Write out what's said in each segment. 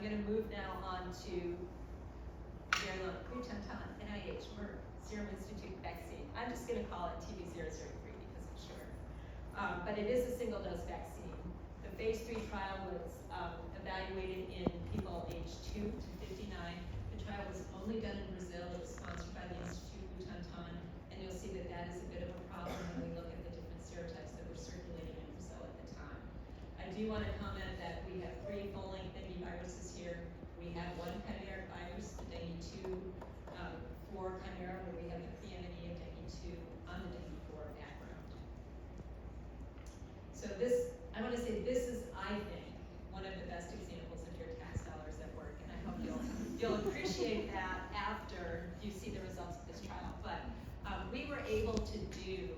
I'm going to move now on to Butantan NIH Merck Serum Institute vaccine. I'm just going to call it TB003 because it's short. But it is a single-dose vaccine. The phase 3 trial was evaluated in people aged 2 to 59. The trial was only done in Brazil. It was sponsored by the Institute Butantan, and you'll see that that is a bit of a problem when we look at the different serotypes that were circulating in Brazil at the time. I do want to comment that we have 3 full-length dengue viruses here. We have 1 chimeric virus, the dengue 2, 4 chimera, where we have the preeminence of dengue 2 on the dengue 4 background. So this, I want to say this is, I think, one of the best examples of your tax dollars at work, and I hope you'll appreciate that after you see the results of this trial. But we were able to do,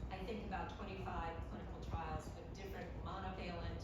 I think, about 25 clinical trials with different monovalent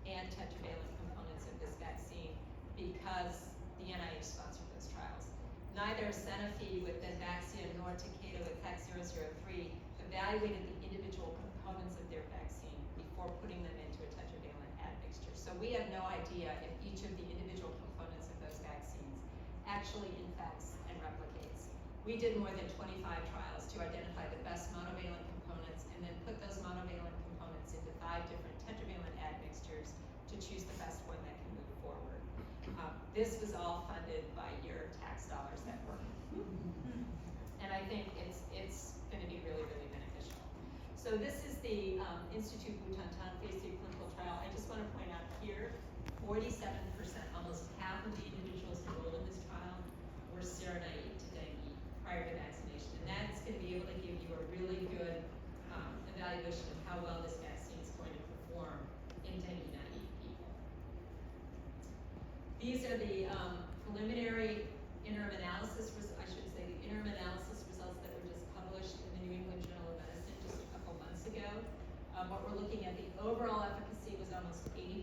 and tetravalent components of this vaccine because the NIH sponsored those trials. Neither Sanofi with Vaxian nor Takeda with TAC003 evaluated the individual components of their vaccine before putting them into a tetravalent admixture. So we have no idea if each of the individual components of those vaccines actually infects and replicates. We did more than 25 trials to identify the best monovalent components and then put those monovalent components into 5 different tetravalent admixtures to choose the best one that can move forward. This was all funded by your tax dollars at work. And I think it's going to be really, really beneficial. So this is the Institute Butantan phase 3 clinical trial. I just want to point out here, 47%, almost half of the individuals enrolled in this trial were seronaive to dengue prior to vaccination. And that's going to be able to give you a really good evaluation of how well this vaccine is going to perform in dengue-naive people. These are the preliminary interim analysis, I should say, the interim analysis results that were just published in the New England Journal of Medicine just a couple months ago. What we're looking at, the overall efficacy was almost 80%.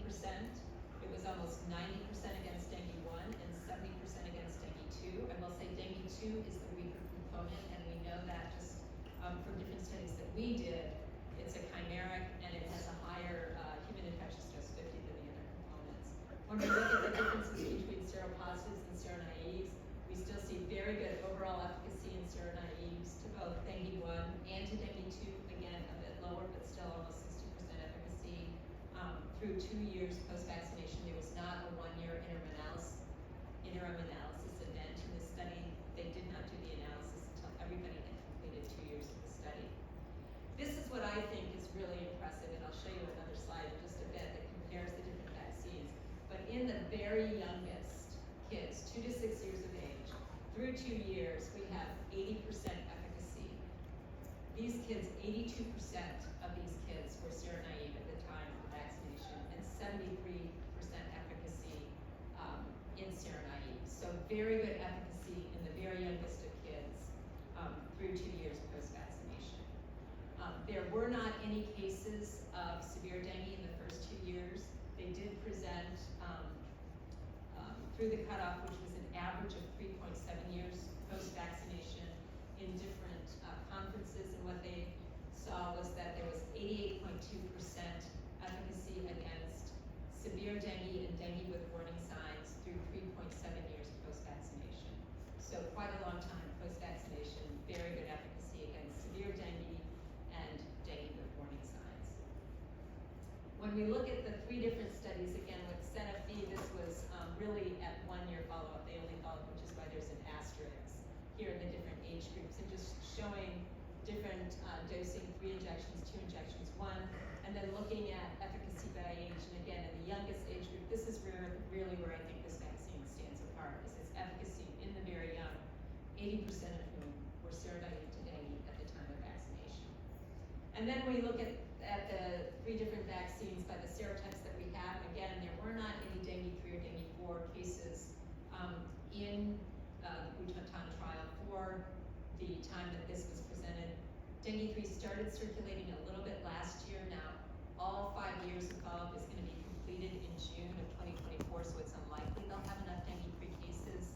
It was almost 90% against dengue 1 and 70% against dengue 2. I will say dengue 2 is the weaker component, and we know that just from different studies that we did. It's a chimeric, and it has a higher human infectious dose 50 than the other components. When we look at the differences between seropositives and seronaives, we still see very good overall efficacy in seronaives to both dengue 1 and to dengue 2. Again, a bit lower, but still almost 60% efficacy through 2 years post-vaccination. There was not a 1-year interim analysis event in this study. They did not do the analysis until everybody had completed 2 years of the study. This is what I think is really impressive, and I'll show you another slide in just a bit that compares the different vaccines. But in the very youngest kids, 2 to 6 years of age, through 2 years, we have 80% efficacy. These kids, 82% of these kids were seronaive at the time of vaccination, and 73% efficacy in seronaive. So very good efficacy in the very youngest of kids through 2 years post-vaccination. There were not any cases of severe dengue in the first 2 years. They did present through the cutoff, which was an average of 3.7 years post-vaccination in different conferences, and what they saw was that there was 88.2% efficacy against severe dengue and dengue with warning signs through 3.7 years post-vaccination. So quite a long time post-vaccination, very good efficacy against severe dengue and dengue with warning signs. When we look at the 3 different studies, again with Sanofi, this was really at 1-year follow-up. They only followed, which is why there's an asterisk here in the different age groups, and just showing different dosing, 3 injections, 2 injections, 1, and then looking at efficacy by age. And again, in the youngest age group, this is really where I think this vaccine stands apart, is its efficacy in the very young, 80% of whom were seronaive to dengue at the time of vaccination. And then we look at the 3 different vaccines by the serotypes that we have. Again, there were not any dengue 3 or dengue 4 cases in the Butantan trial for the time that this was presented. Dengue 3 started circulating a little bit last year. Now, all 5 years of follow-up is going to be completed in June of 2024, so it's unlikely they'll have enough dengue 3 cases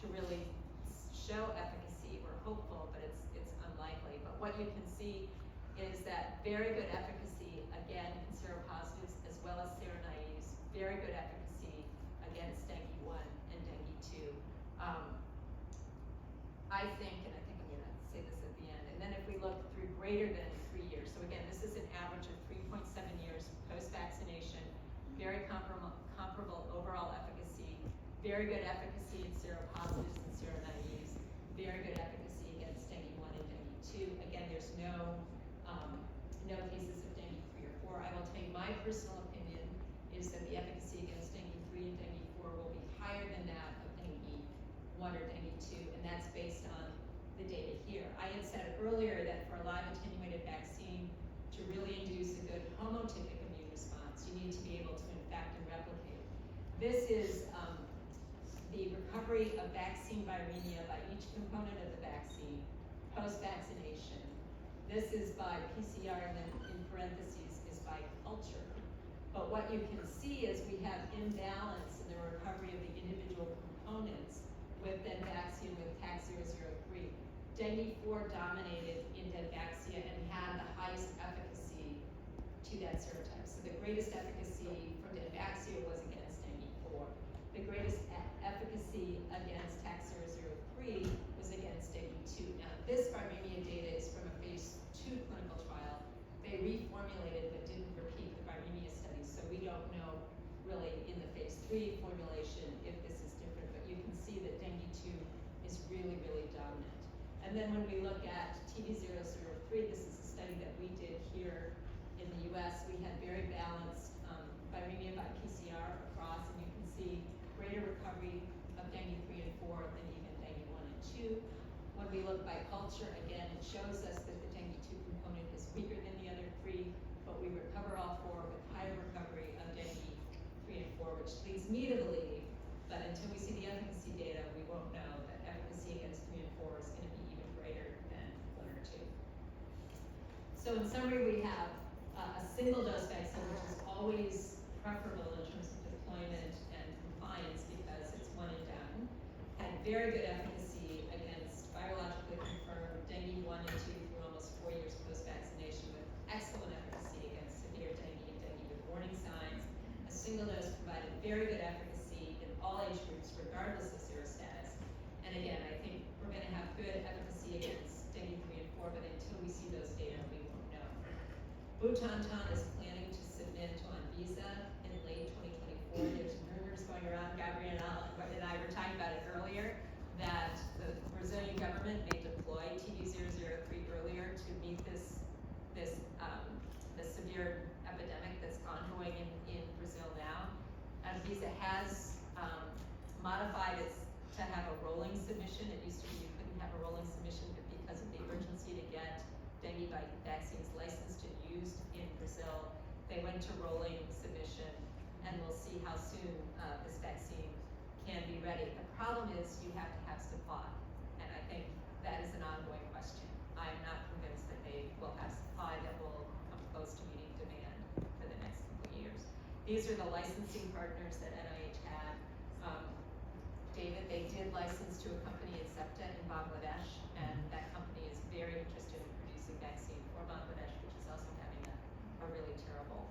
to really show efficacy. We're hopeful, but it's unlikely. But what you can see is that very good efficacy, again, in seropositives as well as seronaives, very good efficacy against dengue very good efficacy in seropositives and seronaives, very good efficacy against dengue 1 and dengue 2. Again, there's no cases of dengue 3 or 4. I will tell you my personal opinion is that the efficacy against dengue 3 and dengue 4 will be higher than that of dengue 1 or dengue 2, and that's based on the data here. I had said earlier that for a live attenuated vaccine to really induce a good homotypic immune response, you need to be able to infect and replicate. This is the recovery of vaccine viremia by each component of the vaccine post-vaccination. This is by PCR, and then in parentheses is by culture. But what you can see is we have imbalance in the recovery of the individual components with Denvaxia with TAC-003. Dengue 4 dominated in Denvaxia and had the highest efficacy to that serotype. So the greatest efficacy from Denvaxia was against dengue 4. The greatest efficacy against TAC-003 was against dengue 2. Now, this viremia data is from a phase 2 clinical trial. They reformulated but didn't repeat the viremia studies, so we don't know really in the phase 3 formulation if this is different, but you can see that dengue 2 is really, really dominant. And then when we look at TB-003, this is a study that we did here in the US. We had very balanced viremia by PCR across, and you can see greater recovery of dengue 3 and 4 than even dengue 1 and 2. When we look by culture, again, it shows us that the dengue 2 component is weaker than the other 3, but we recover all 4 with higher recovery of dengue 3 and 4, which leads me to believe that until we see the efficacy data, we won't know that efficacy against 3 and 4 is going to be even greater than 1 or 2. So in summary, we have a single dose vaccine, which is always preferable in terms of deployment and compliance because it's one and done. Had very good efficacy against virologically confirmed dengue 1 and 2 through almost 4 years post-vaccination, with excellent efficacy against severe dengue and dengue with warning signs. A single dose provided very good efficacy in all age groups, regardless of serostatus. And again, I think we're going to have good efficacy against dengue 3 and 4, but until we see those data, we won't know. Butantan is planning to submit to Anvisa in late 2024. There's rumors going around, Gabrielle and I were talking about it earlier, that the Brazilian government may deploy TB-003 earlier to meet this severe epidemic that's ongoing in Brazil now. Anvisa has modified it to have a rolling submission. It used to be you couldn't have a rolling submission, but because of the urgency to get dengue vaccines licensed and used in Brazil, they went to rolling submission, and we'll see how soon this vaccine can be ready. The problem is you have to have supply, and I think that is an ongoing question. I'm not convinced that they will have supply that will come close to meeting demand for the next couple of years. These are the licensing partners that NIH had. David, they did license to a company in SEPTA in Bangladesh, and that company is very interested in producing vaccine for Bangladesh, which is also having a really terrible